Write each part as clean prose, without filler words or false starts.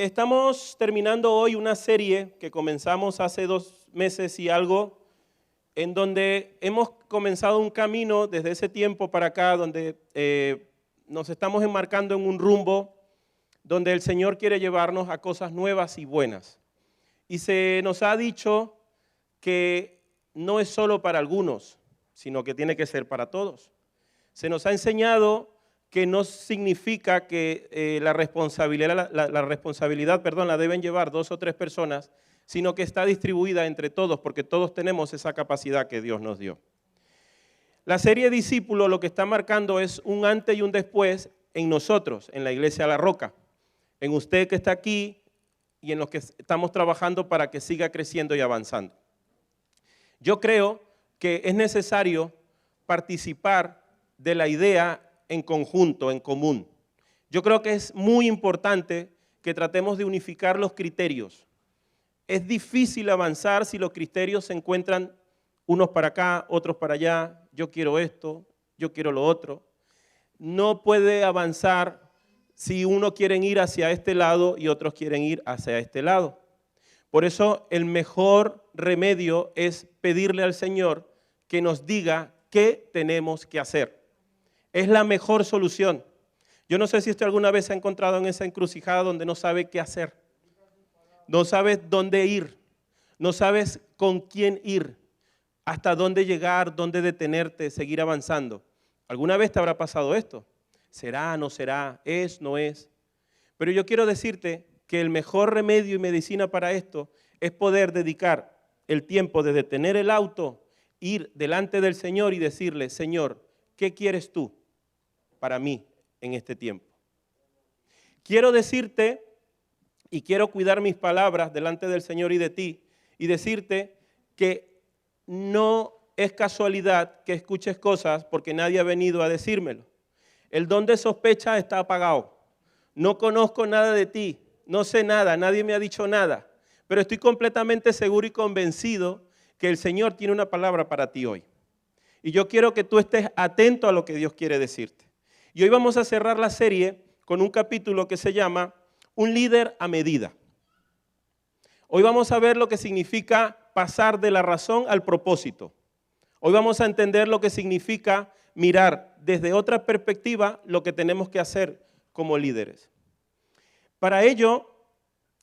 Estamos terminando hoy una serie que comenzamos hace 2 meses y algo, en donde hemos comenzado un camino desde ese tiempo para acá, donde nos estamos enmarcando en un rumbo donde el Señor quiere llevarnos a cosas nuevas y buenas. Y se nos ha dicho que no es solo para algunos, sino que tiene que ser para todos. Se nos ha enseñado que no significa que la responsabilidad la deben llevar 2 o 3 personas, sino que está distribuida entre todos, porque todos tenemos esa capacidad que Dios nos dio. La serie Discípulo lo que está marcando es un antes y un después en nosotros, en la Iglesia La Roca, en usted que está aquí y en los que estamos trabajando para que siga creciendo y avanzando. Yo creo que es necesario participar de la idea en conjunto, en común. Yo creo que es muy importante que tratemos de unificar los criterios. Es difícil avanzar si los criterios se encuentran unos para acá, otros para allá. Yo quiero esto, yo quiero lo otro. No puede avanzar si unos quieren ir hacia este lado y otros quieren ir hacia este lado. Por eso el mejor remedio es pedirle al Señor que nos diga qué tenemos que hacer. Es la mejor solución. Yo no sé si usted alguna vez se ha encontrado en esa encrucijada donde no sabe qué hacer. No sabes dónde ir. No sabes con quién ir. Hasta dónde llegar, dónde detenerte, seguir avanzando. ¿Alguna vez te habrá pasado esto? ¿Será, no será? ¿Es, no es? Pero yo quiero decirte que el mejor remedio y medicina para esto es poder dedicar el tiempo de detener el auto, ir delante del Señor y decirle, Señor, ¿qué quieres tú para mí en este tiempo? Quiero decirte y quiero cuidar mis palabras delante del Señor y de ti y decirte que no es casualidad que escuches cosas porque nadie ha venido a decírmelo. El don de sospecha está apagado. No conozco nada de ti, no sé nada, nadie me ha dicho nada, pero estoy completamente seguro y convencido que el Señor tiene una palabra para ti hoy. Y yo quiero que tú estés atento a lo que Dios quiere decirte. Y hoy vamos a cerrar la serie con un capítulo que se llama Un líder a medida. Hoy vamos a ver lo que significa pasar de la razón al propósito. Hoy vamos a entender lo que significa mirar desde otra perspectiva lo que tenemos que hacer como líderes. Para ello,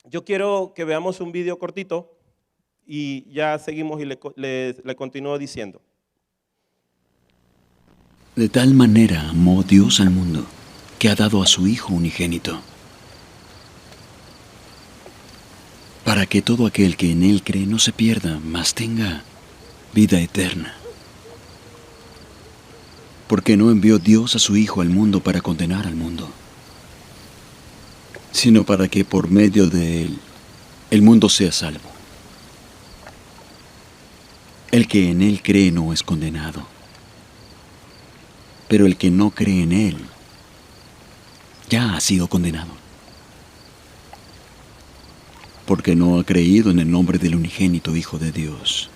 yo quiero que veamos un video cortito y ya seguimos y le continúo diciendo. De tal manera amó Dios al mundo, que ha dado a su Hijo unigénito, para que todo aquel que en Él cree no se pierda, mas tenga vida eterna. Porque no envió Dios a su Hijo al mundo para condenar al mundo, sino para que por medio de Él el mundo sea salvo. El que en Él cree no es condenado, pero el que no cree en Él ya ha sido condenado, porque no ha creído en el nombre del unigénito Hijo de Dios.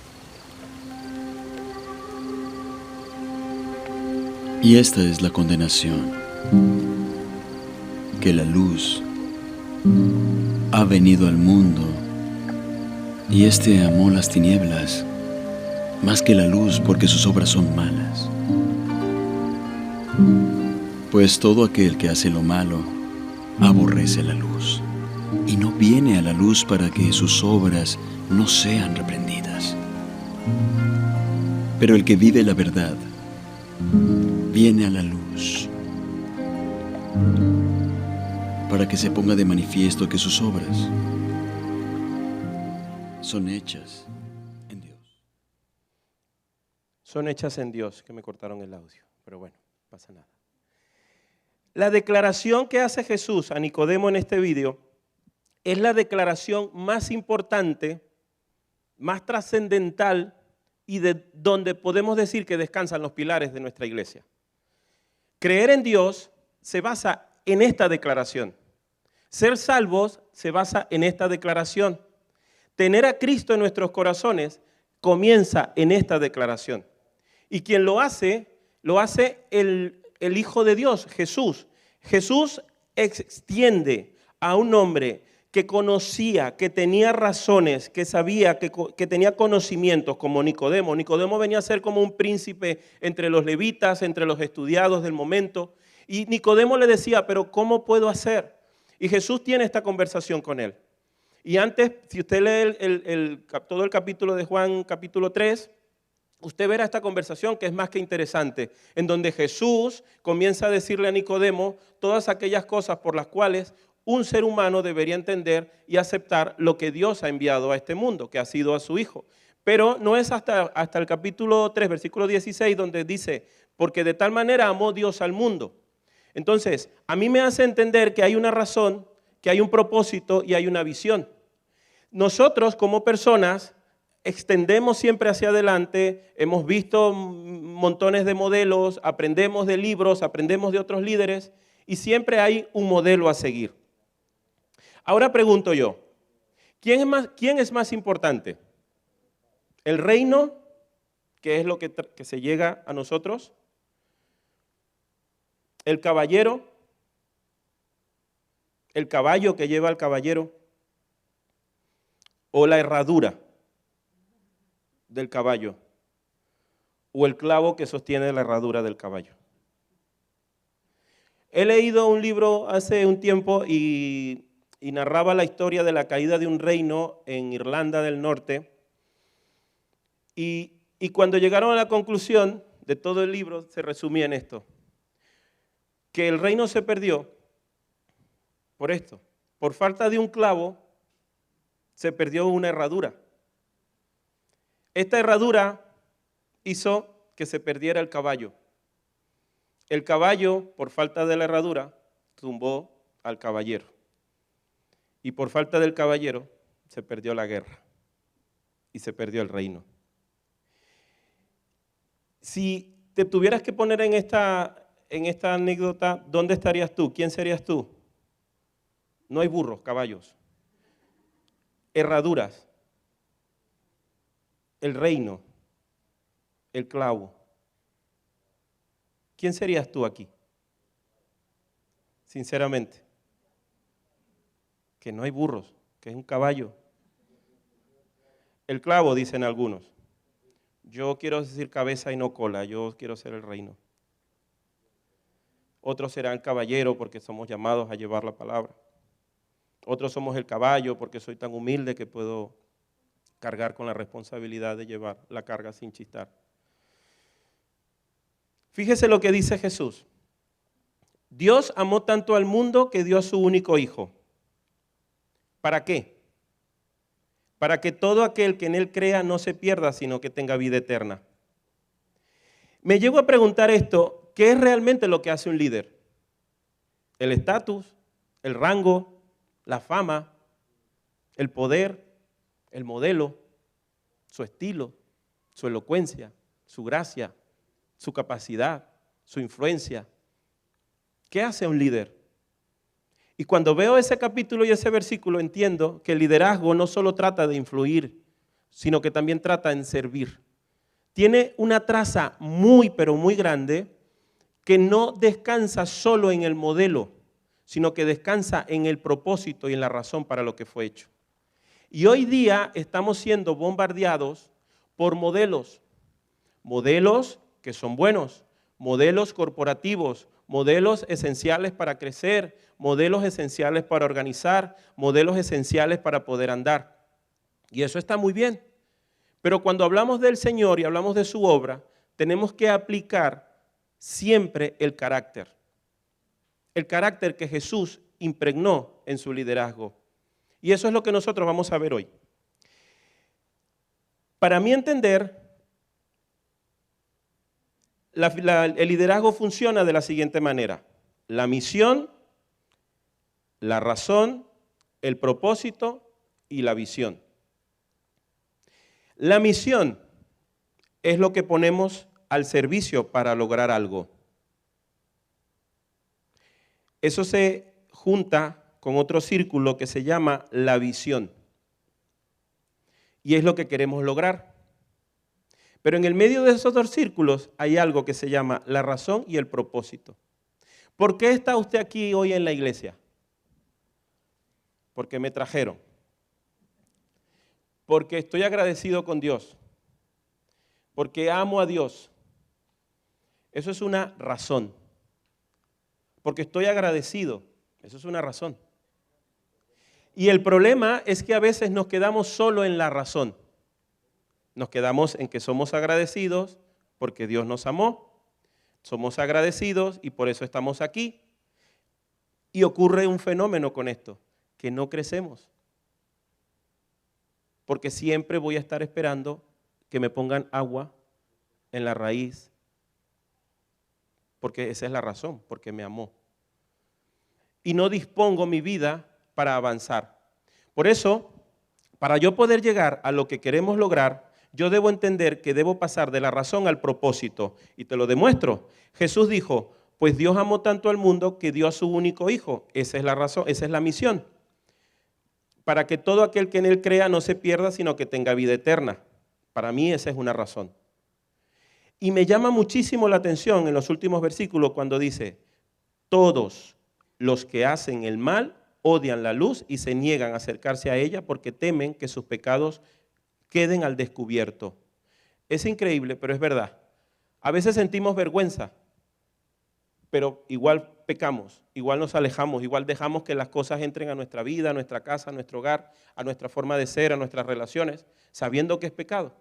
Y esta es la condenación, que la luz ha venido al mundo, y éste amó las tinieblas más que la luz, porque sus obras son malas. Pues todo aquel que hace lo malo aborrece la luz, y no viene a la luz para que sus obras no sean reprendidas. Pero el que vive la verdad viene a la luz, para que se ponga de manifiesto que sus obras son hechas en Dios. Son hechas en Dios, que me cortaron el audio, pero bueno, no pasa nada. La declaración que hace Jesús a Nicodemo en este video es la declaración más importante, más trascendental y de donde podemos decir que descansan los pilares de nuestra iglesia. Creer en Dios se basa en esta declaración. Ser salvos se basa en esta declaración. Tener a Cristo en nuestros corazones comienza en esta declaración. Y quien lo hace el Hijo de Dios, Jesús. Jesús extiende a un hombre que conocía, que tenía razones, que sabía, que tenía conocimientos como Nicodemo. Nicodemo venía a ser como un príncipe entre los levitas, entre los estudiados del momento. Y Nicodemo le decía, pero ¿cómo puedo hacer? Y Jesús tiene esta conversación con él. Y antes, si usted lee todo el capítulo de Juan, capítulo 3, usted verá esta conversación que es más que interesante, en donde Jesús comienza a decirle a Nicodemo todas aquellas cosas por las cuales un ser humano debería entender y aceptar lo que Dios ha enviado a este mundo, que ha sido a su Hijo. Pero no es hasta el capítulo 3, versículo 16, donde dice, porque de tal manera amó Dios al mundo. Entonces, a mí me hace entender que hay una razón, que hay un propósito y hay una visión. Nosotros como personas extendemos siempre hacia adelante, hemos visto montones de modelos, aprendemos de libros, aprendemos de otros líderes y siempre hay un modelo a seguir. Ahora pregunto yo, ¿quién es más importante? ¿El reino, que es lo que se llega a nosotros? ¿El caballero? ¿El caballo que lleva al caballero? ¿O la herradura del caballo? ¿O el clavo que sostiene la herradura del caballo? He leído un libro hace un tiempo y narraba la historia de la caída de un reino en Irlanda del Norte. Y cuando llegaron a la conclusión de todo el libro, se resumía en esto: que el reino se perdió por esto. Por falta de un clavo, se perdió una herradura. Esta herradura hizo que se perdiera el caballo. El caballo, por falta de la herradura, tumbó al caballero. Y por falta del caballero, se perdió la guerra. Y se perdió el reino. Si te tuvieras que poner en esta anécdota, ¿dónde estarías tú? ¿Quién serías tú? No hay burros, caballos. Herraduras. El reino. El clavo. ¿Quién serías tú aquí? Sinceramente. Que no hay burros, que es un caballo. El clavo, dicen algunos. Yo quiero decir cabeza y no cola, yo quiero ser el reino. Otros serán caballero porque somos llamados a llevar la palabra. Otros somos el caballo porque soy tan humilde que puedo cargar con la responsabilidad de llevar la carga sin chistar. Fíjese lo que dice Jesús. Dios amó tanto al mundo que dio a su único hijo. ¿Para qué? Para que todo aquel que en él crea no se pierda, sino que tenga vida eterna. Me llego a preguntar esto, ¿qué es realmente lo que hace un líder? ¿El estatus, el rango, la fama, el poder, el modelo, su estilo, su elocuencia, su gracia, su capacidad, su influencia? ¿Qué hace un líder? Y cuando veo ese capítulo y ese versículo entiendo que el liderazgo no solo trata de influir, sino que también trata en servir. Tiene una traza muy, pero muy grande que no descansa solo en el modelo, sino que descansa en el propósito y en la razón para lo que fue hecho. Y hoy día estamos siendo bombardeados por modelos que son buenos, modelos corporativos, modelos esenciales para crecer, modelos esenciales para organizar, modelos esenciales para poder andar. Y eso está muy bien. Pero cuando hablamos del Señor y hablamos de su obra, tenemos que aplicar siempre el carácter. El carácter que Jesús impregnó en su liderazgo. Y eso es lo que nosotros vamos a ver hoy. Para mí entender, el liderazgo funciona de la siguiente manera: la misión, la razón, el propósito y la visión. La misión es lo que ponemos al servicio para lograr algo. Eso se junta con otro círculo que se llama la visión. Y es lo que queremos lograr. Pero en el medio de esos dos círculos hay algo que se llama la razón y el propósito. ¿Por qué está usted aquí hoy en la iglesia? porque me trajeron, porque estoy agradecido con Dios, porque amo a Dios. Eso es una razón. Porque estoy agradecido. Eso es una razón. Y el problema es que a veces nos quedamos solo en la razón. Nos quedamos en que somos agradecidos porque Dios nos amó. Somos agradecidos y por eso estamos aquí. Y ocurre un fenómeno con esto, que no crecemos. Porque siempre voy a estar esperando que me pongan agua en la raíz. Porque esa es la razón, porque me amó. Y no dispongo mi vida para avanzar. Por eso, para yo poder llegar a lo que queremos lograr, yo debo entender que debo pasar de la razón al propósito. Y te lo demuestro. Jesús dijo, pues Dios amó tanto al mundo que dio a su único hijo. Esa es la razón, esa es la misión. Para que todo aquel que en él crea no se pierda, sino que tenga vida eterna. Para mí esa es una razón. Y me llama muchísimo la atención en los últimos versículos cuando dice, todos los que hacen el mal odian la luz y se niegan a acercarse a ella porque temen que sus pecados queden al descubierto. Es increíble, pero es verdad. A veces sentimos vergüenza, pero igual pecamos, igual nos alejamos, igual dejamos que las cosas entren a nuestra vida, a nuestra casa, a nuestro hogar, a nuestra forma de ser, a nuestras relaciones, sabiendo que es pecado.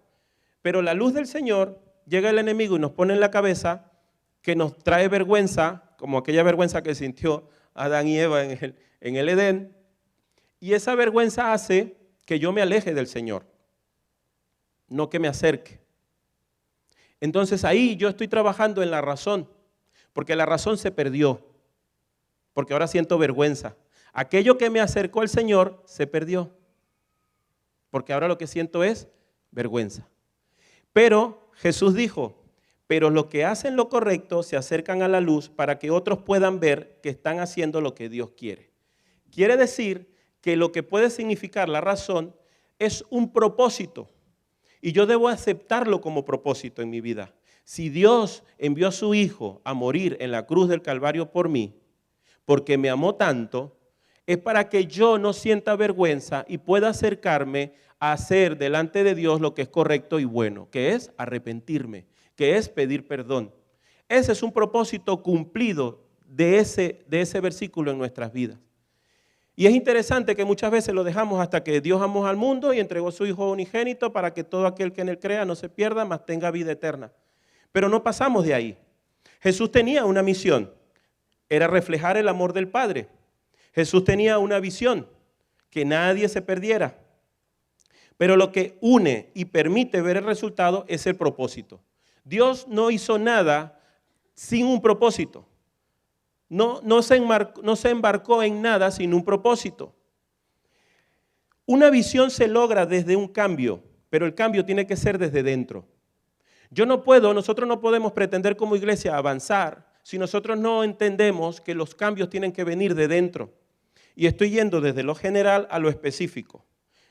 Pero la luz del Señor, llega el enemigo y nos pone en la cabeza que nos trae vergüenza, como aquella vergüenza que sintió Adán y Eva en el Edén, y esa vergüenza hace que yo me aleje del Señor, no que me acerque. Entonces ahí yo estoy trabajando en la razón, porque la razón se perdió, porque ahora siento vergüenza. Aquello que me acercó al Señor se perdió, porque ahora lo que siento es vergüenza. Pero Jesús dijo, pero los que hacen lo correcto se acercan a la luz para que otros puedan ver que están haciendo lo que Dios quiere. Quiere decir que lo que puede significar la razón es un propósito y yo debo aceptarlo como propósito en mi vida. Si Dios envió a su Hijo a morir en la cruz del Calvario por mí, porque me amó tanto, es para que yo no sienta vergüenza y pueda acercarme a hacer delante de Dios lo que es correcto y bueno, que es arrepentirme, que es pedir perdón. Ese es un propósito cumplido de ese versículo en nuestras vidas. Y es interesante que muchas veces lo dejamos hasta que Dios amó al mundo y entregó a su Hijo unigénito para que todo aquel que en él crea no se pierda, mas tenga vida eterna. Pero no pasamos de ahí. Jesús tenía una misión, era reflejar el amor del Padre. Jesús tenía una visión, que nadie se perdiera. Pero lo que une y permite ver el resultado es el propósito. Dios no hizo nada sin un propósito. No se embarcó en nada sin un propósito. Una visión se logra desde un cambio, pero el cambio tiene que ser desde dentro. Nosotros no podemos pretender como iglesia avanzar si nosotros no entendemos que los cambios tienen que venir de dentro. Y estoy yendo desde lo general a lo específico.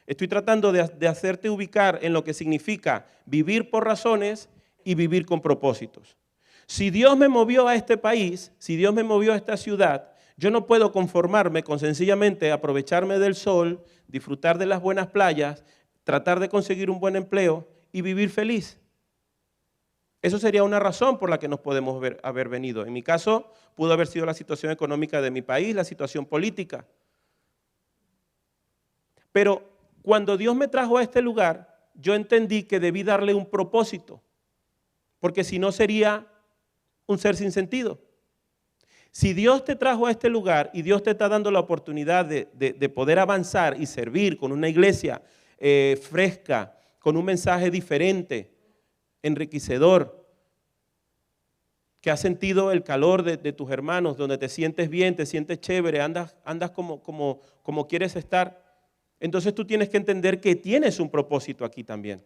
Estoy tratando de hacerte ubicar en lo que significa vivir por razones y vivir con propósitos. Si Dios me movió a este país, si Dios me movió a esta ciudad, yo no puedo conformarme con sencillamente aprovecharme del sol, disfrutar de las buenas playas, tratar de conseguir un buen empleo y vivir feliz. Eso sería una razón por la que nos podemos haber venido. En mi caso, pudo haber sido la situación económica de mi país, la situación política. Pero cuando Dios me trajo a este lugar, yo entendí que debí darle un propósito, porque si no sería un ser sin sentido. Si Dios te trajo a este lugar y Dios te está dando la oportunidad de poder avanzar y servir con una iglesia fresca, con un mensaje diferente, enriquecedor, que has sentido el calor de tus hermanos, donde te sientes bien, te sientes chévere, andas como quieres estar, entonces tú tienes que entender que tienes un propósito aquí también.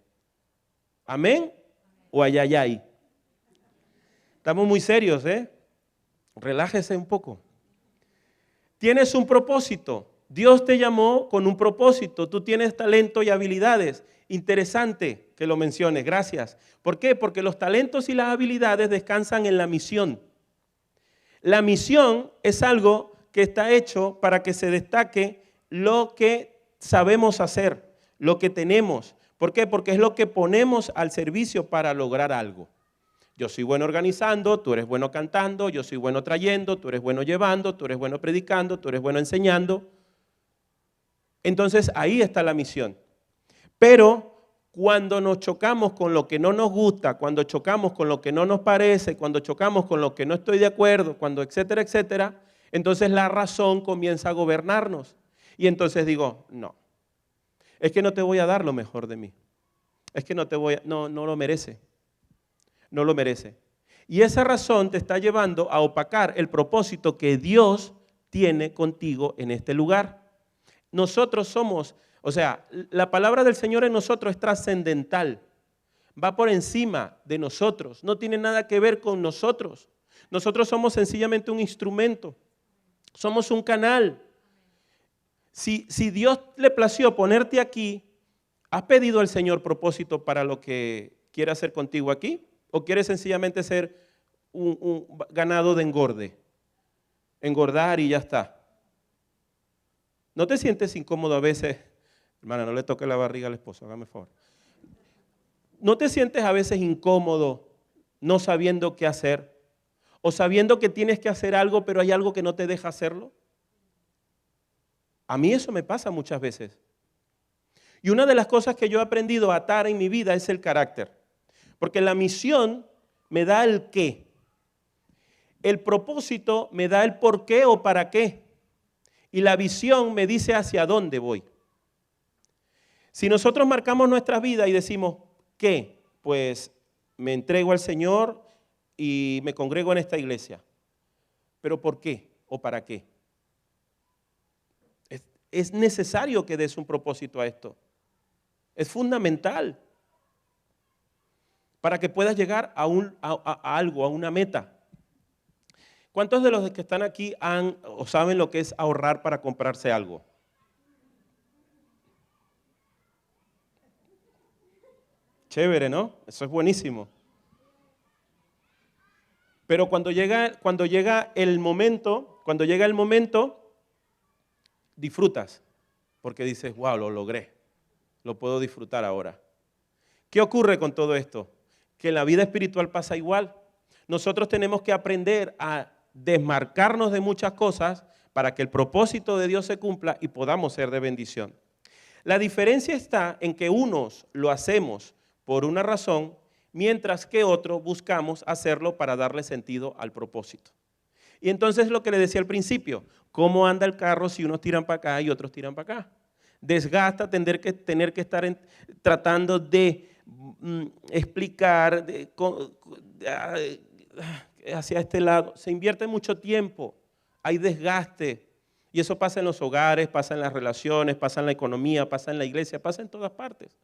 ¿Amén? ¿O ayayay? Estamos muy serios, ¿eh? Relájese un poco. Tienes un propósito. Dios te llamó con un propósito. Tú tienes talento y habilidades. Interesante que lo menciones. Gracias. ¿Por qué? Porque los talentos y las habilidades descansan en la misión. La misión es algo que está hecho para que se destaque lo que sabemos hacer, lo que tenemos. ¿Por qué? Porque es lo que ponemos al servicio para lograr algo. Yo soy bueno organizando, tú eres bueno cantando, yo soy bueno trayendo, tú eres bueno llevando, tú eres bueno predicando, tú eres bueno enseñando. Entonces ahí está la misión. Pero cuando nos chocamos con lo que no nos gusta, cuando chocamos con lo que no nos parece, cuando chocamos con lo que no estoy de acuerdo, cuando etcétera, etcétera, entonces la razón comienza a gobernarnos. Y entonces digo, no, es que no te voy a dar lo mejor de mí. Es que no lo merece. No lo merece. Y esa razón te está llevando a opacar el propósito que Dios tiene contigo en este lugar. Nosotros somos, la palabra del Señor en nosotros es trascendental. Va por encima de nosotros. No tiene nada que ver con nosotros. Nosotros somos sencillamente un instrumento. Somos un canal. Si Dios le plació ponerte aquí, ¿has pedido al Señor propósito para lo que quiere hacer contigo aquí? ¿O quieres sencillamente ser un ganado de engorde? Engordar y ya está. ¿No te sientes incómodo a veces? Hermana, no le toque la barriga al esposo, hágame favor. ¿No te sientes a veces incómodo no sabiendo qué hacer? ¿O sabiendo que tienes que hacer algo, pero hay algo que no te deja hacerlo? A mí eso me pasa muchas veces. Y una de las cosas que yo he aprendido a atar en mi vida es el carácter. Porque la misión me da el qué. El propósito me da el por qué o para qué. Y la visión me dice hacia dónde voy. Si nosotros marcamos nuestra vida y decimos, ¿qué? Pues me entrego al Señor y me congrego en esta iglesia. ¿Pero por qué o para qué? Es necesario que des un propósito a esto. Es fundamental para que puedas llegar a algo, a una meta. ¿Cuántos de los que están aquí saben lo que es ahorrar para comprarse algo? Chévere, ¿no? Eso es buenísimo. Pero cuando llega el momento, disfrutas, porque dices, wow, lo logré, lo puedo disfrutar ahora. ¿Qué ocurre con todo esto? Que en la vida espiritual pasa igual. Nosotros tenemos que aprender a desmarcarnos de muchas cosas para que el propósito de Dios se cumpla y podamos ser de bendición. La diferencia está en que unos lo hacemos por una razón, mientras que otros buscamos hacerlo para darle sentido al propósito. Y entonces lo que le decía al principio, ¿cómo anda el carro si unos tiran para acá y otros tiran para acá? Desgasta tener que estar tratando de explicar hacia este lado. Se invierte mucho tiempo, hay desgaste. Y eso pasa en los hogares, pasa en las relaciones, pasa en la economía, pasa en la iglesia, pasa en todas partes.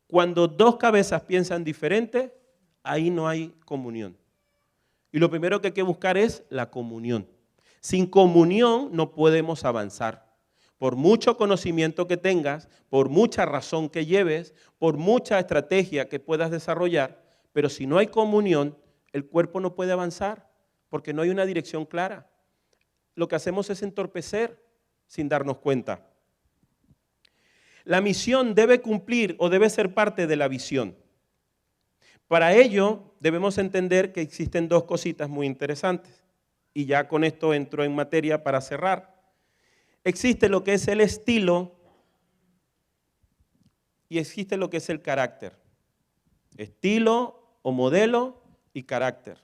Cuando dos cabezas piensan diferente, ahí no hay comunión. Y lo primero que hay que buscar es la comunión. Sin comunión no podemos avanzar. Por mucho conocimiento que tengas, por mucha razón que lleves, por mucha estrategia que puedas desarrollar, pero si no hay comunión, el cuerpo no puede avanzar porque no hay una dirección clara. Lo que hacemos es entorpecer sin darnos cuenta. La misión debe cumplir o debe ser parte de la visión. Para ello debemos entender que existen dos cositas muy interesantes. Y ya con esto entro en materia para cerrar. Existe lo que es el estilo y existe lo que es el carácter. Estilo o modelo y carácter.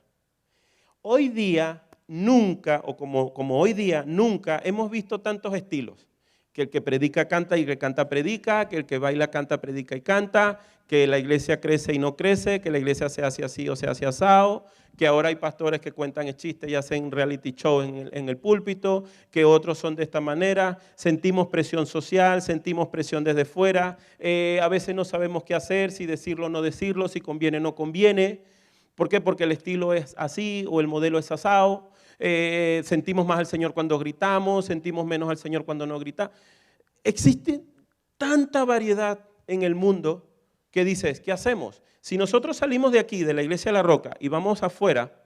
Hoy día nunca, o como hoy día, nunca hemos visto tantos estilos. Que el que predica canta y el que canta predica, que el que baila canta, predica y canta, que la iglesia crece y no crece, que la iglesia se hace así o se hace asado, que ahora hay pastores que cuentan chistes y hacen reality show en el púlpito, que otros son de esta manera, sentimos presión social, sentimos presión desde fuera, a veces no sabemos qué hacer, si decirlo o no decirlo, si conviene o no conviene. ¿Por qué? Porque el estilo es así o el modelo es asado. Sentimos más al Señor cuando gritamos, sentimos menos al Señor cuando no gritamos. Existe tanta variedad en el mundo que dices, ¿qué hacemos? Si nosotros salimos de aquí, de la iglesia de La Roca, y vamos afuera,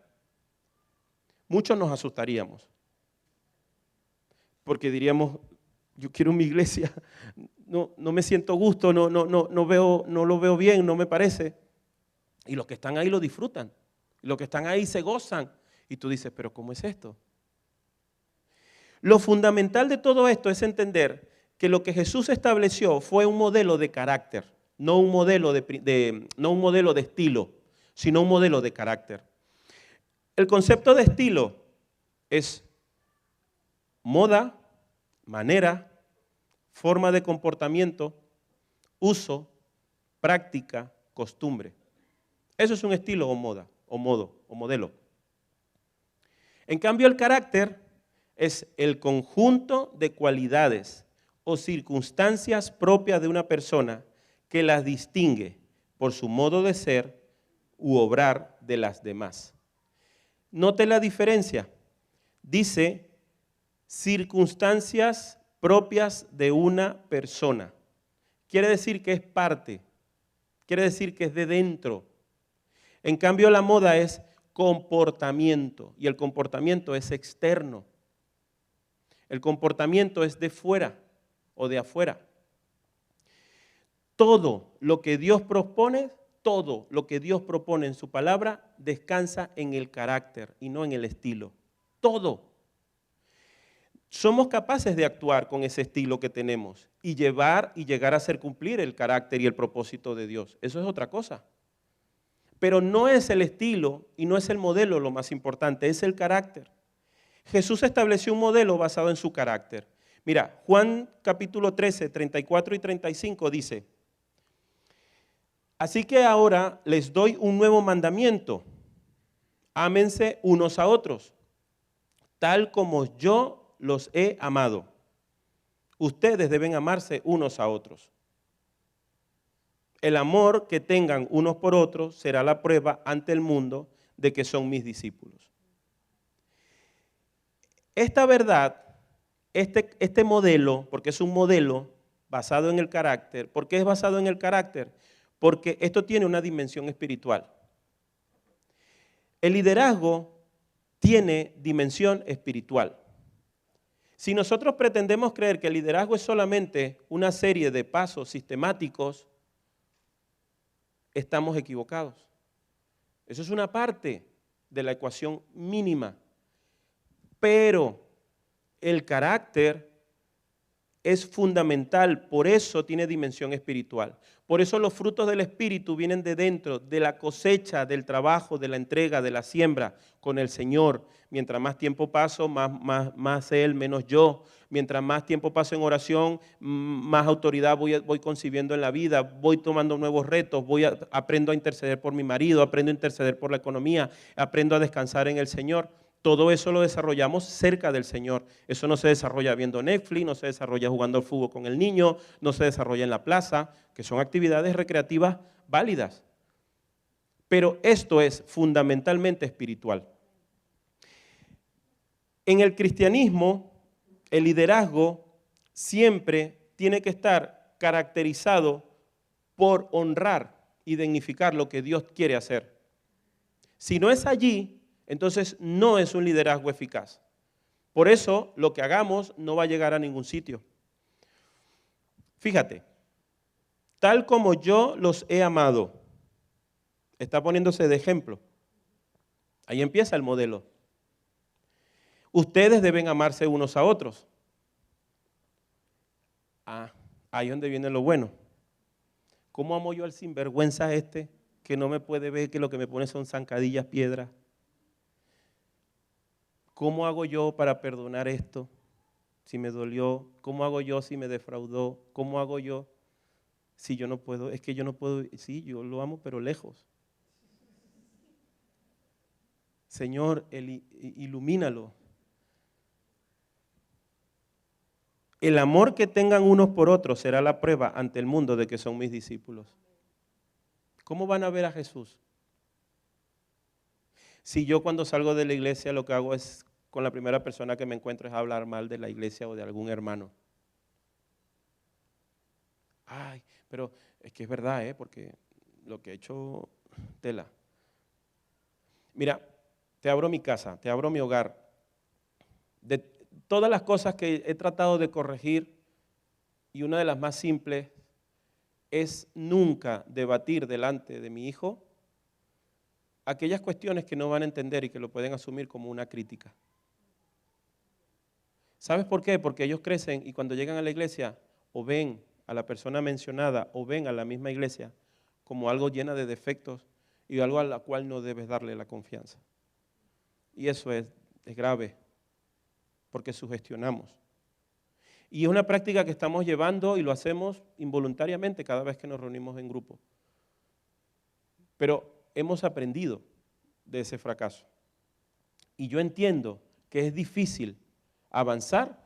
muchos nos asustaríamos. Porque diríamos, yo quiero mi iglesia, no me siento gusto, no lo veo bien, no me parece. Y los que están ahí lo disfrutan, y los que están ahí se gozan. Y tú dices, pero ¿cómo es esto? Lo fundamental de todo esto es entender que lo que Jesús estableció fue un modelo de carácter, no un modelo de estilo, sino un modelo de carácter. El concepto de estilo es moda, manera, forma de comportamiento, uso, práctica, costumbre. Eso es un estilo o moda, o modo, o modelo. En cambio, el carácter es el conjunto de cualidades o circunstancias propias de una persona que las distingue por su modo de ser u obrar de las demás. Note la diferencia. Dice circunstancias propias de una persona. Quiere decir que es parte, quiere decir que es de dentro. En cambio, la moda es comportamiento y el comportamiento es externo. El comportamiento es de fuera o de afuera. Todo lo que Dios propone en su palabra descansa en el carácter y no en el estilo. Todo. Somos capaces de actuar con ese estilo que tenemos y llegar a hacer cumplir el carácter y el propósito de Dios. Eso es otra cosa. Pero no es el estilo y no es el modelo lo más importante, es el carácter. Jesús estableció un modelo basado en su carácter. Mira, Juan capítulo 13, 34 y 35 dice: así que ahora les doy un nuevo mandamiento: ámense unos a otros, tal como yo los he amado. Ustedes deben amarse unos a otros. El amor que tengan unos por otros será la prueba ante el mundo de que son mis discípulos. Esta verdad, este modelo, porque es un modelo basado en el carácter. ¿Por qué es basado en el carácter? Porque esto tiene una dimensión espiritual. El liderazgo tiene dimensión espiritual. Si nosotros pretendemos creer que el liderazgo es solamente una serie de pasos sistemáticos, estamos equivocados. Eso es una parte de la ecuación mínima. Pero el carácter es fundamental, por eso tiene dimensión espiritual. Por eso los frutos del Espíritu vienen de dentro, de la cosecha, del trabajo, de la entrega, de la siembra con el Señor. Mientras más tiempo paso, más Él, menos yo. Mientras más tiempo paso en oración, más autoridad voy concibiendo en la vida, voy tomando nuevos retos, aprendo a interceder por mi marido, aprendo a interceder por la economía, aprendo a descansar en el Señor. Todo eso lo desarrollamos cerca del Señor. Eso no se desarrolla viendo Netflix, no se desarrolla jugando al fútbol con el niño, no se desarrolla en la plaza, que son actividades recreativas válidas. Pero esto es fundamentalmente espiritual. En el cristianismo, el liderazgo siempre tiene que estar caracterizado por honrar y dignificar lo que Dios quiere hacer. Si no es allí, entonces no es un liderazgo eficaz. Por eso lo que hagamos no va a llegar a ningún sitio. Fíjate, tal como yo los he amado, está poniéndose de ejemplo. Ahí empieza el modelo. Ustedes deben amarse unos a otros. Ahí es donde viene lo bueno. ¿Cómo amo yo al sinvergüenza este que no me puede ver, que lo que me pone son zancadillas, piedras? ¿Cómo hago yo para perdonar esto si me dolió? ¿Cómo hago yo si me defraudó? ¿Cómo hago yo si yo no puedo? Es que yo no puedo, sí, yo lo amo, pero lejos. Señor, ilumínalo. El amor que tengan unos por otros será la prueba ante el mundo de que son mis discípulos. ¿Cómo van a ver a Jesús? Si yo cuando salgo de la iglesia lo que hago es, con la primera persona que me encuentro, es hablar mal de la iglesia o de algún hermano. Ay, pero es que es verdad, porque lo que he hecho, tela. Mira, te abro mi casa, te abro mi hogar. De todas las cosas que he tratado de corregir, y una de las más simples es nunca debatir delante de mi hijo aquellas cuestiones que no van a entender y que lo pueden asumir como una crítica. ¿Sabes por qué? Porque ellos crecen y cuando llegan a la iglesia o ven a la persona mencionada o ven a la misma iglesia como algo llena de defectos y algo a la cual no debes darle la confianza. Y eso es grave porque sugestionamos. Y es una práctica que estamos llevando y lo hacemos involuntariamente cada vez que nos reunimos en grupo. Pero hemos aprendido de ese fracaso. Y yo entiendo que es difícil avanzar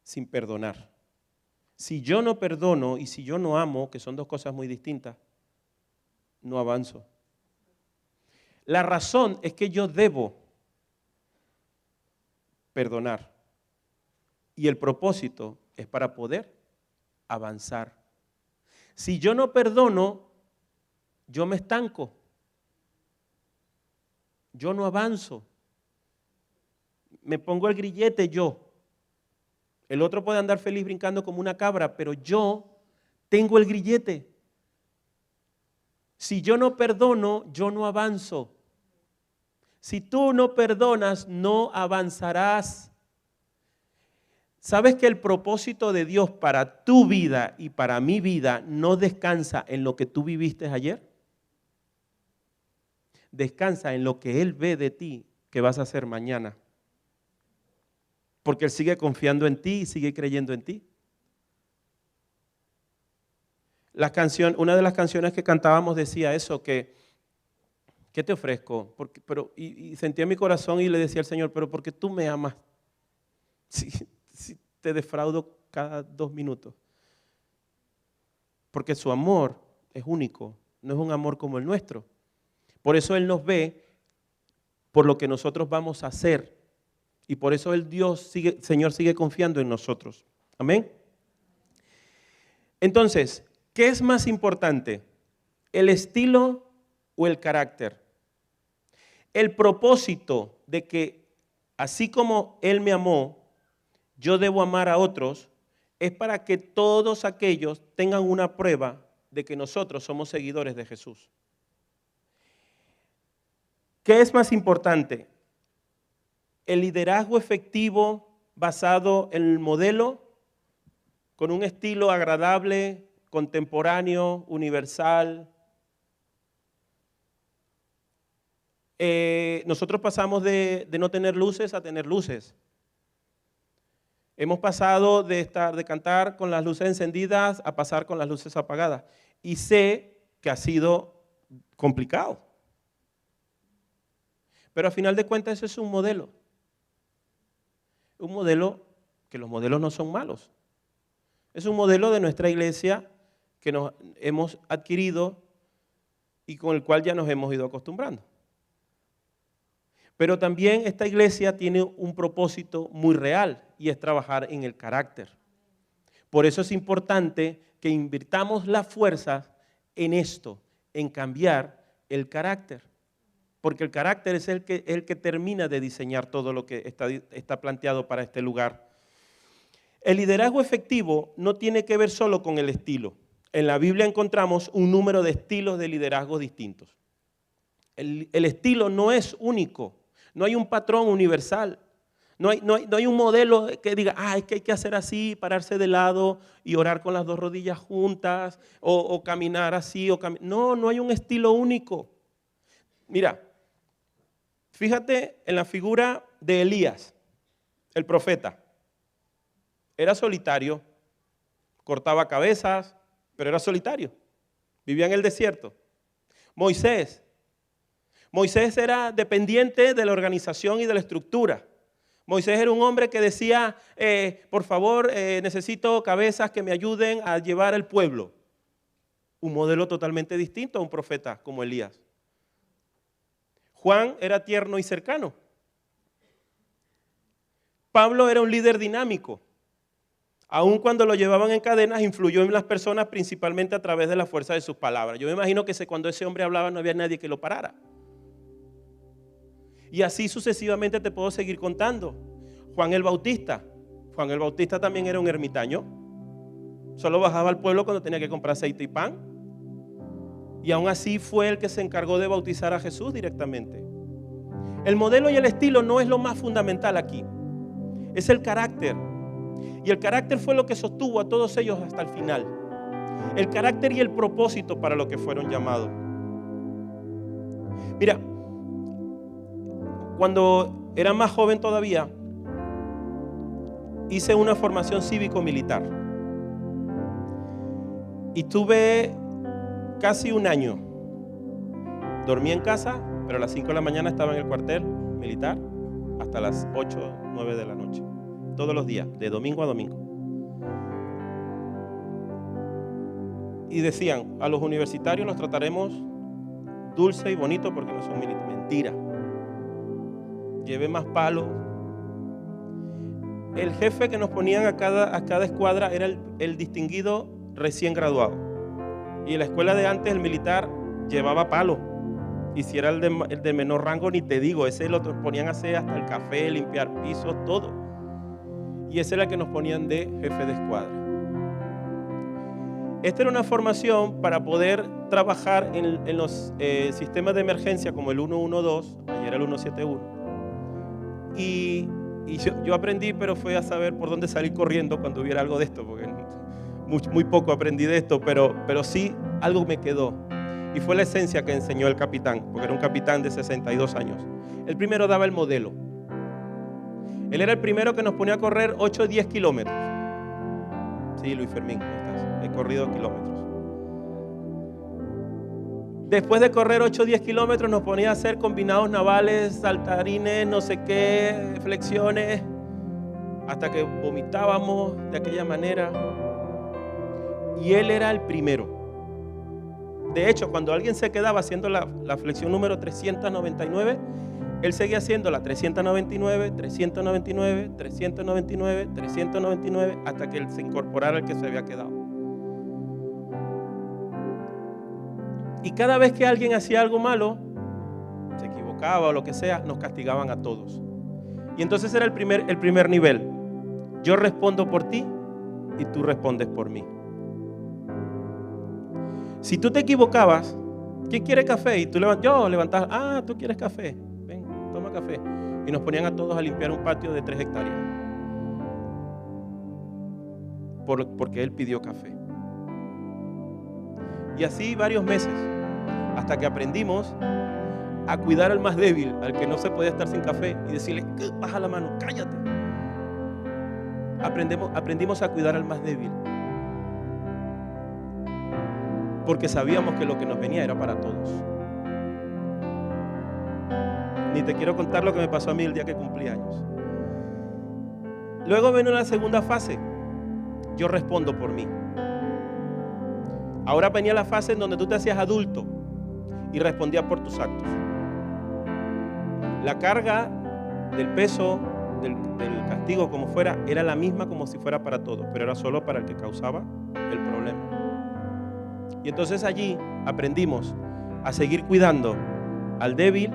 sin perdonar. Si yo no perdono y si yo no amo, que son dos cosas muy distintas, no avanzo. La razón es que yo debo perdonar. Y el propósito es para poder avanzar. Si yo no perdono, yo me estanco. Yo no avanzo. Me pongo el grillete yo. El otro puede andar feliz brincando como una cabra, pero yo tengo el grillete. Si yo no perdono, yo no avanzo. Si tú no perdonas, no avanzarás. ¿Sabes que el propósito de Dios para tu vida y para mi vida no descansa en lo que tú viviste ayer? Descansa en lo que Él ve de ti que vas a hacer mañana. Porque Él sigue confiando en ti y sigue creyendo en ti. Una de las canciones que cantábamos decía eso, que ¿qué te ofrezco? Y sentía en mi corazón y le decía al Señor, pero porque tú me amas. Si te defraudo cada 2 minutos. Porque su amor es único, no es un amor como el nuestro. Por eso Él nos ve por lo que nosotros vamos a hacer. Y por eso el Señor sigue confiando en nosotros. Amén. Entonces, ¿qué es más importante? ¿El estilo o el carácter? El propósito de que así como Él me amó, yo debo amar a otros, es para que todos aquellos tengan una prueba de que nosotros somos seguidores de Jesús. ¿Qué es más importante? ¿El liderazgo efectivo basado en el modelo, con un estilo agradable, contemporáneo, universal? Nosotros pasamos de no tener luces a tener luces. Hemos pasado de cantar con las luces encendidas a pasar con las luces apagadas. Y sé que ha sido complicado. Pero a final de cuentas ese es un modelo. Un modelo que los modelos no son malos. Es un modelo de nuestra iglesia que nos hemos adquirido y con el cual ya nos hemos ido acostumbrando. Pero también esta iglesia tiene un propósito muy real y es trabajar en el carácter. Por eso es importante que invirtamos las fuerzas en esto, en cambiar el carácter. Porque el carácter es el que termina de diseñar todo lo que está planteado para este lugar. El liderazgo efectivo no tiene que ver solo con el estilo. En la Biblia encontramos un número de estilos de liderazgo distintos. El estilo no es único. No hay un patrón universal, no hay un modelo que diga, es que hay que hacer así, pararse de lado y orar con las 2 rodillas juntas o caminar así. No hay un estilo único. Mira, fíjate en la figura de Elías, el profeta. Era solitario, cortaba cabezas, pero era solitario. Vivía en el desierto. Moisés era dependiente de la organización y de la estructura. Moisés era un hombre que decía, por favor, necesito cabezas que me ayuden a llevar al pueblo. Un modelo totalmente distinto a un profeta como Elías. Juan era tierno y cercano. Pablo era un líder dinámico. Aun cuando lo llevaban en cadenas, influyó en las personas principalmente a través de la fuerza de sus palabras. Yo me imagino que cuando ese hombre hablaba no había nadie que lo parara. Y así sucesivamente te puedo seguir contando. Juan el Bautista también era un ermitaño. Solo bajaba al pueblo cuando tenía que comprar aceite y pan. Y aún así fue el que se encargó de bautizar a Jesús directamente. El modelo y el estilo no es lo más fundamental aquí. Es el carácter. Y el carácter fue lo que sostuvo a todos ellos hasta el final. El carácter y el propósito para lo que fueron llamados. Mira, cuando era más joven todavía, hice una formación cívico-militar. Y tuve casi un año. Dormí en casa, pero a las 5 de la mañana estaba en el cuartel militar hasta las 8, 9 de la noche. Todos los días, de domingo a domingo. Y decían, a los universitarios los trataremos dulce y bonito porque no son militares. Mentira. Llevé más palos. El jefe que nos ponían a cada escuadra era el distinguido recién graduado. Y en la escuela de antes el militar llevaba palo. Y si era el de menor rango, ni te digo, ese lo ponían a hacer hasta el café, limpiar pisos, todo. Y ese era el que nos ponían de jefe de escuadra. Esta era una formación para poder trabajar en los sistemas de emergencia como el 112, ayer el 171. Y yo aprendí, pero fue a saber por dónde salir corriendo cuando hubiera algo de esto, porque muy poco aprendí de esto, pero sí algo me quedó. Y fue la esencia que enseñó el capitán, porque era un capitán de 62 años. El primero daba el modelo. Él era el primero que nos ponía a correr 8 o 10 kilómetros. Sí, Luis Fermín, he corrido kilómetros. Después de correr 8 o 10 kilómetros nos ponía a hacer combinados navales, saltarines, no sé qué, flexiones, hasta que vomitábamos de aquella manera. Y él era el primero. De hecho, cuando alguien se quedaba haciendo la flexión número 399, él seguía haciendo la 399, 399, 399, 399, hasta que él se incorporara al que se había quedado. Y cada vez que alguien hacía algo malo, se equivocaba o lo que sea, nos castigaban a todos. Y entonces era el primer nivel. Yo respondo por ti y tú respondes por mí. Si tú te equivocabas, ¿quién quiere café? Y tú levantabas, tú quieres café, ven, toma café. Y nos ponían a todos a limpiar un patio de 3 hectáreas. Porque él pidió café. Y así varios meses, hasta que aprendimos a cuidar al más débil, al que no se podía estar sin café, y decirle, baja la mano, cállate. Aprendimos a cuidar al más débil. Porque sabíamos que lo que nos venía era para todos. Ni te quiero contar lo que me pasó a mí el día que cumplí años. Luego vino la segunda fase. Yo respondo por mí. Ahora venía la fase en donde tú te hacías adulto y respondías por tus actos. La carga del peso, del castigo, como fuera, era la misma como si fuera para todos, pero era solo para el que causaba el problema. Y entonces allí aprendimos a seguir cuidando al débil,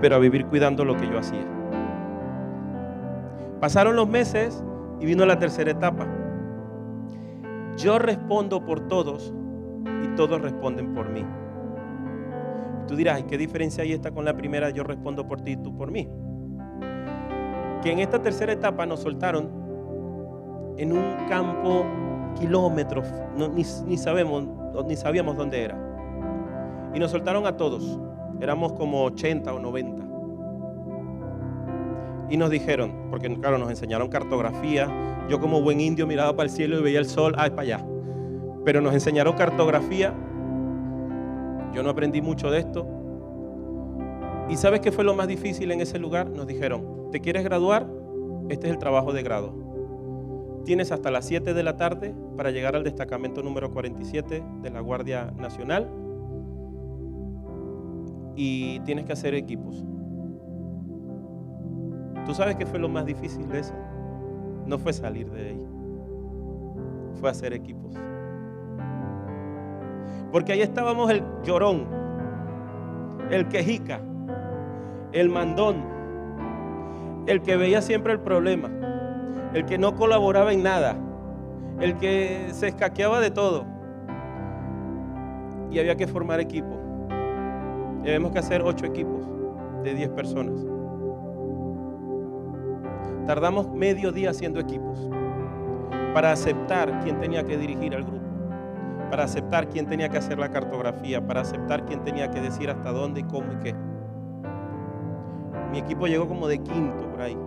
pero a vivir cuidando lo que yo hacía. Pasaron los meses y vino la tercera etapa. Yo respondo por todos y todos responden por mí. Y tú dirás, ¿qué diferencia hay esta con la primera? Yo respondo por ti y tú por mí. Que en esta tercera etapa nos soltaron en un campo kilómetros, ni sabíamos dónde era. Y nos soltaron a todos. Éramos como 80 o 90. Y nos dijeron, porque claro, nos enseñaron cartografía. Yo como buen indio miraba para el cielo y veía el sol, para allá. Pero nos enseñaron cartografía. Yo no aprendí mucho de esto. ¿Y sabes qué fue lo más difícil en ese lugar? Nos dijeron, ¿te quieres graduar? Este es el trabajo de grado. Tienes hasta las 7 de la tarde para llegar al destacamento número 47 de la Guardia Nacional y tienes que hacer equipos. ¿Tú sabes qué fue lo más difícil de eso? No fue salir de ahí, fue hacer equipos. Porque ahí estábamos el llorón, el quejica, el mandón, el que veía siempre el problema, el que no colaboraba en nada, el que se escaqueaba de todo. Y había que formar equipo. Y habíamos que hacer 8 equipos de 10 personas. Tardamos medio día haciendo equipos para aceptar quién tenía que dirigir al grupo, para aceptar quién tenía que hacer la cartografía, para aceptar quién tenía que decir hasta dónde y cómo y qué. Mi equipo llegó como de quinto por ahí.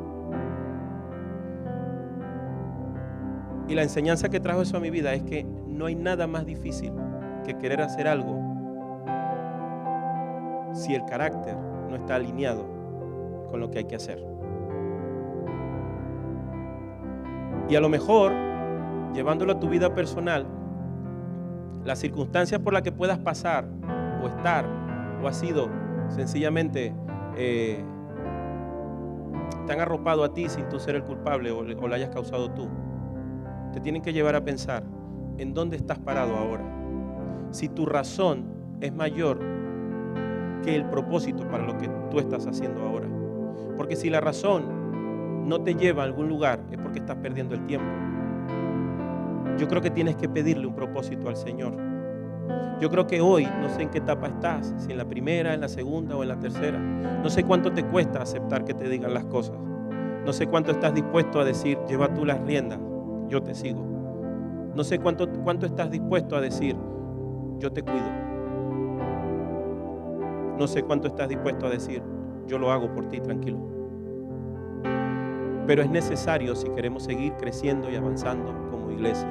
Y la enseñanza que trajo eso a mi vida es que no hay nada más difícil que querer hacer algo si el carácter no está alineado con lo que hay que hacer. Y a lo mejor, llevándolo a tu vida personal, las circunstancias por las que puedas pasar o estar o has sido sencillamente te han arropado a ti sin tú ser el culpable o lo hayas causado tú, te tienen que llevar a pensar en dónde estás parado ahora. Si tu razón es mayor que el propósito para lo que tú estás haciendo ahora. Porque si la razón no te lleva a algún lugar es porque estás perdiendo el tiempo. Yo creo que tienes que pedirle un propósito al Señor. Yo creo que hoy, no sé en qué etapa estás, si en la primera, en la segunda o en la tercera. No sé cuánto te cuesta aceptar que te digan las cosas. No sé cuánto estás dispuesto a decir, lleva tú las riendas, yo te sigo. No sé cuánto estás dispuesto a decir, yo te cuido. No sé cuánto estás dispuesto a decir, yo lo hago por ti, tranquilo. Pero es necesario si queremos seguir creciendo y avanzando como iglesia.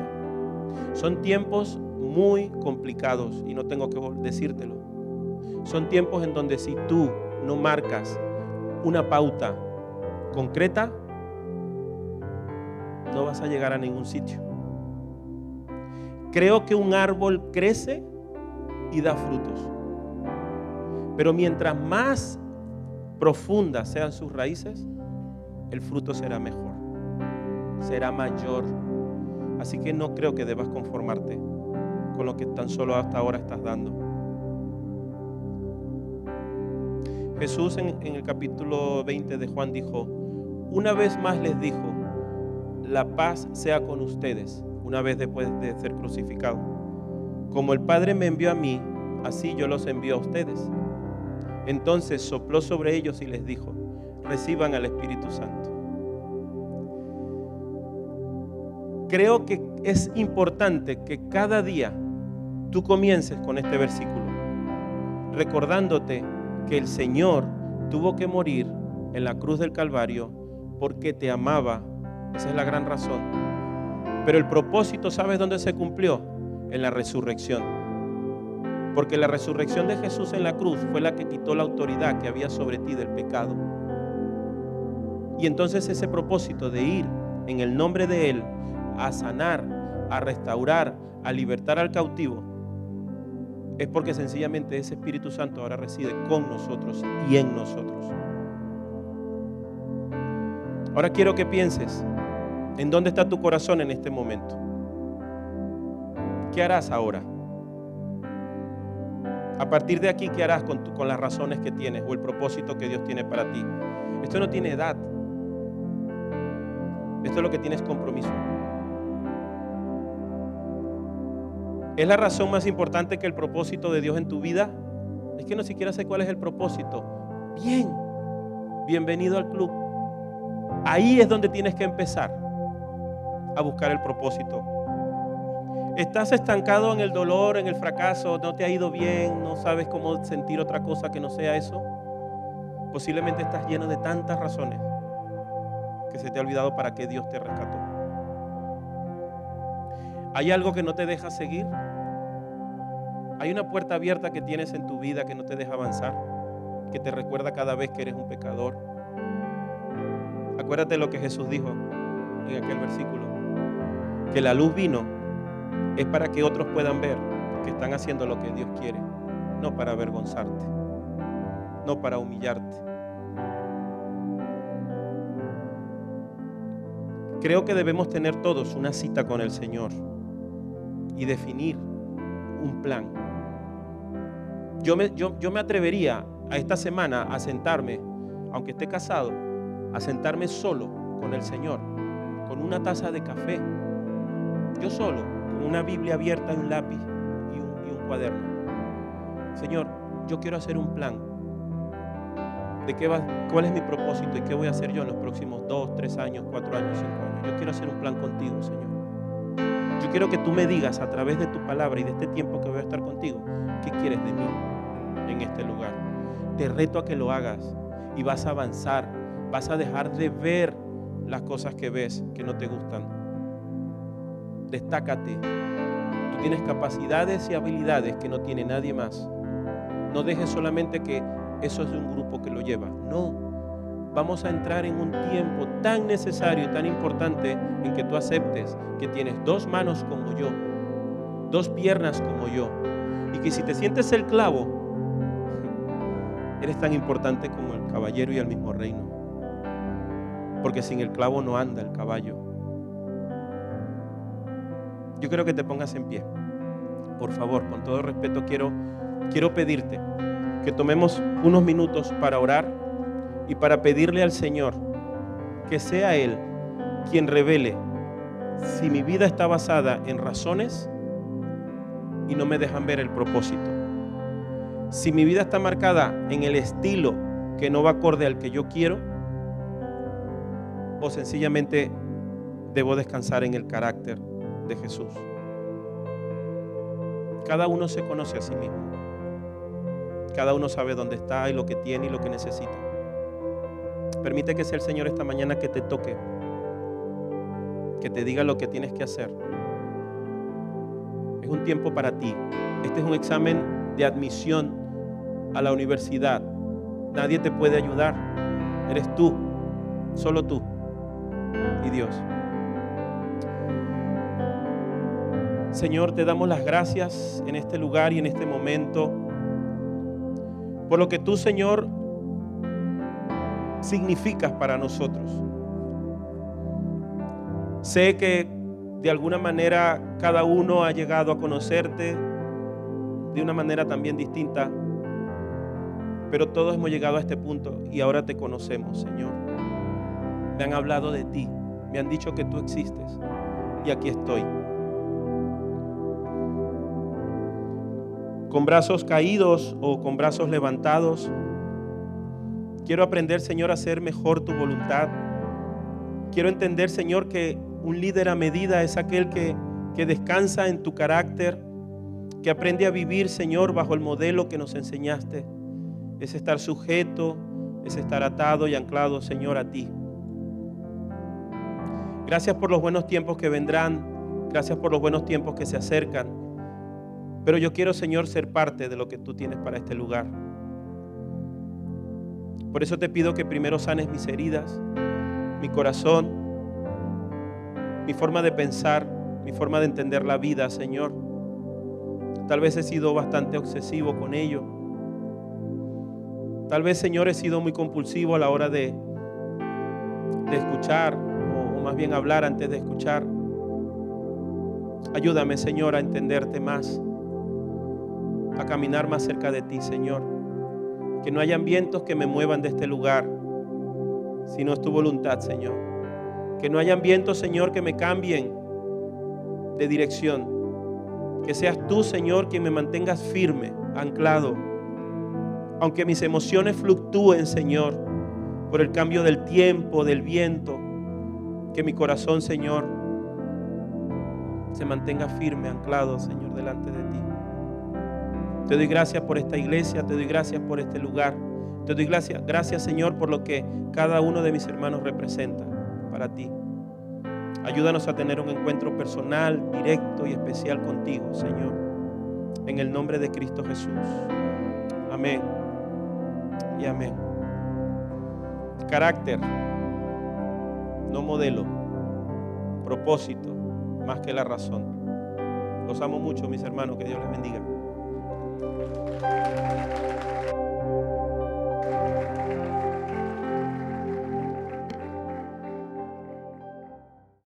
Son tiempos muy complicados y no tengo que decírtelo. Son tiempos en donde si tú no marcas una pauta concreta, no vas a llegar a ningún sitio. Creo que un árbol crece y da frutos. Pero mientras más profundas sean sus raíces, el fruto será mejor, será mayor. Así que no creo que debas conformarte con lo que tan solo hasta ahora estás dando. Jesús en el capítulo 20 de Juan dijo, una vez más les dijo, la paz sea con ustedes, una vez después de ser crucificado. Como el Padre me envió a mí, así yo los envío a ustedes. Entonces sopló sobre ellos y les dijo, reciban al Espíritu Santo. Creo que es importante que cada día tú comiences con este versículo, recordándote que el Señor tuvo que morir en la cruz del Calvario porque te amaba. Esa es la gran razón. Pero el propósito, ¿sabes dónde se cumplió? En la resurrección. Porque la resurrección de Jesús en la cruz fue la que quitó la autoridad que había sobre ti del pecado. Y entonces ese propósito de ir en el nombre de Él a sanar, a restaurar, a libertar al cautivo, es porque sencillamente ese Espíritu Santo ahora reside con nosotros y en nosotros. Ahora quiero que pienses en dónde está tu corazón en este momento. ¿Qué harás ahora? A partir de aquí, ¿qué harás con las razones que tienes o el propósito que Dios tiene para ti? Esto no tiene edad. Esto es lo que tienes compromiso. ¿Es la razón más importante que el propósito de Dios en tu vida? Es que no siquiera sé cuál es el propósito. Bien, bienvenido al club. Ahí es donde tienes que empezar a buscar el propósito. Estás estancado en el dolor, en el fracaso, no te ha ido bien, no sabes cómo sentir otra cosa que no sea eso. Posiblemente estás lleno de tantas razones que se te ha olvidado para qué Dios te rescató. ¿Hay algo que no te deja seguir? ¿Hay una puerta abierta que tienes en tu vida que no te deja avanzar? Que te recuerda cada vez que eres un pecador. Acuérdate lo que Jesús dijo en aquel versículo. Que la luz vino es para que otros puedan ver que están haciendo lo que Dios quiere. No para avergonzarte. No para humillarte. Creo que debemos tener todos una cita con el Señor y definir un plan. Yo me atrevería a esta semana a sentarme, aunque esté casado, a sentarme solo con el Señor, con una taza de café yo solo, con una Biblia abierta y un lápiz y un cuaderno. Señor, yo quiero hacer un plan de cuál es mi propósito y qué voy a hacer yo en los próximos 2, 3 años, 4 años, 5 años. Yo quiero hacer un plan contigo, Señor. Yo quiero que tú me digas a través de tu palabra y de este tiempo que voy a estar contigo, ¿qué quieres de mí en este lugar? Te reto a que lo hagas y vas a avanzar, vas a dejar de ver las cosas que ves que no te gustan. Destácate. Tú tienes capacidades y habilidades que no tiene nadie más. No dejes solamente que eso es de un grupo que lo lleva. No. Vamos a entrar en un tiempo tan necesario y tan importante en que tú aceptes que tienes 2 manos como yo, 2 piernas como yo, y que si te sientes el clavo, eres tan importante como el caballero y el mismo reino, porque sin el clavo no anda el caballo. Yo quiero que te pongas en pie. Por favor, con todo respeto, quiero pedirte que tomemos unos minutos para orar y para pedirle al Señor que sea Él quien revele si mi vida está basada en razones y no me dejan ver el propósito. Si mi vida está marcada en el estilo que no va acorde al que yo quiero, o sencillamente debo descansar en el carácter de Jesús. Cada uno se conoce a sí mismo. Cada uno sabe dónde está y lo que tiene y lo que necesita. Permite que sea el Señor esta mañana que te toque, que te diga lo que tienes que hacer. Es un tiempo para ti. Este es un examen de admisión a la universidad. Nadie te puede ayudar. Eres tú, solo tú y Dios. Señor, te damos las gracias en este lugar y en este momento por lo que tú, Señor, significas para nosotros. Sé que de alguna manera cada uno ha llegado a conocerte de una manera también distinta, pero todos hemos llegado a este punto y ahora te conocemos, Señor. Me han hablado de ti, me han dicho que tú existes y aquí estoy. Con brazos caídos o con brazos levantados, quiero aprender, Señor, a hacer mejor tu voluntad. Quiero entender, Señor, que un líder a medida es aquel que descansa en tu carácter, que aprende a vivir, Señor, bajo el modelo que nos enseñaste. Es estar sujeto, es estar atado y anclado, Señor, a ti. Gracias por los buenos tiempos que vendrán. Gracias por los buenos tiempos que se acercan. Pero yo quiero, Señor, ser parte de lo que tú tienes para este lugar. Por eso te pido que primero sanes mis heridas, mi corazón, mi forma de pensar, mi forma de entender la vida, Señor. Tal vez he sido bastante obsesivo con ello. Tal vez, Señor, he sido muy compulsivo a la hora de escuchar, o más bien hablar antes de escuchar. Ayúdame, Señor, a entenderte más, a caminar más cerca de ti, Señor. Que no hayan vientos que me muevan de este lugar, sino es tu voluntad, Señor. Que no hayan vientos, Señor, que me cambien de dirección. Que seas tú, Señor, quien me mantengas firme, anclado. Aunque mis emociones fluctúen, Señor, por el cambio del tiempo, del viento, que mi corazón, Señor, se mantenga firme, anclado, Señor, delante de ti. Te doy gracias por esta iglesia, te doy gracias por este lugar. Te doy gracias, Señor, por lo que cada uno de mis hermanos representa para ti. Ayúdanos a tener un encuentro personal, directo y especial contigo, Señor. En el nombre de Cristo Jesús. Amén y amén. Carácter, no modelo. Propósito, más que la razón. Los amo mucho, mis hermanos. Que Dios les bendiga.